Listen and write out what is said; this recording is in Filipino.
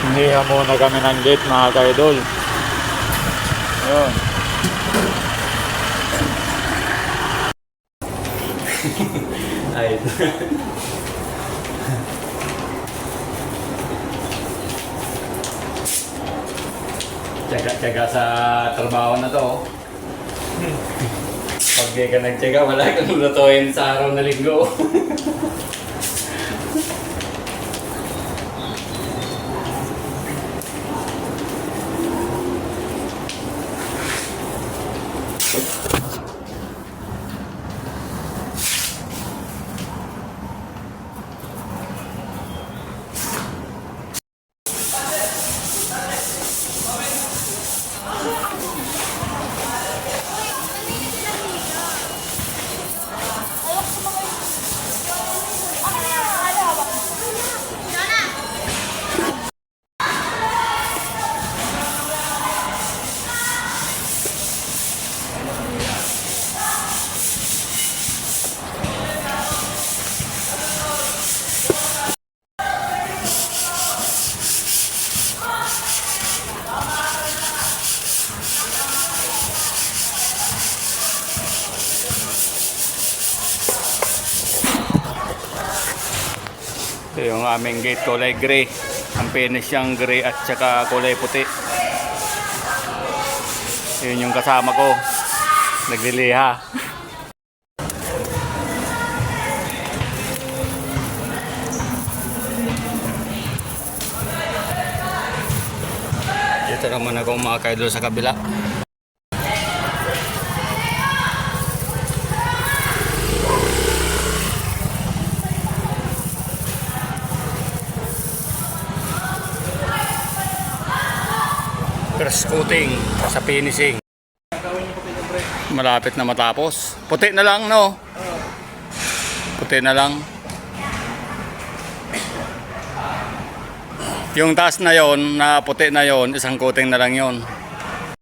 Hiha muna kami ng gate mga ka-idol. Ayun. Ay. Tiyaga-tiyaga sa trabaho na to. Pag di ka nagtiyaga, wala kang lutuin sa araw na linggo. Ito yung aming gate, kulay gray. Ang finish yung gray at saka kulay puti. Yun yung kasama ko. Nagliliha. Dito naman ako mga kaidol sa kabila. First coating sa finishing. Malapit na matapos. Puti na lang, no? Puti na lang. Yung taas na yon, na puti na yon, isang coating na lang yon.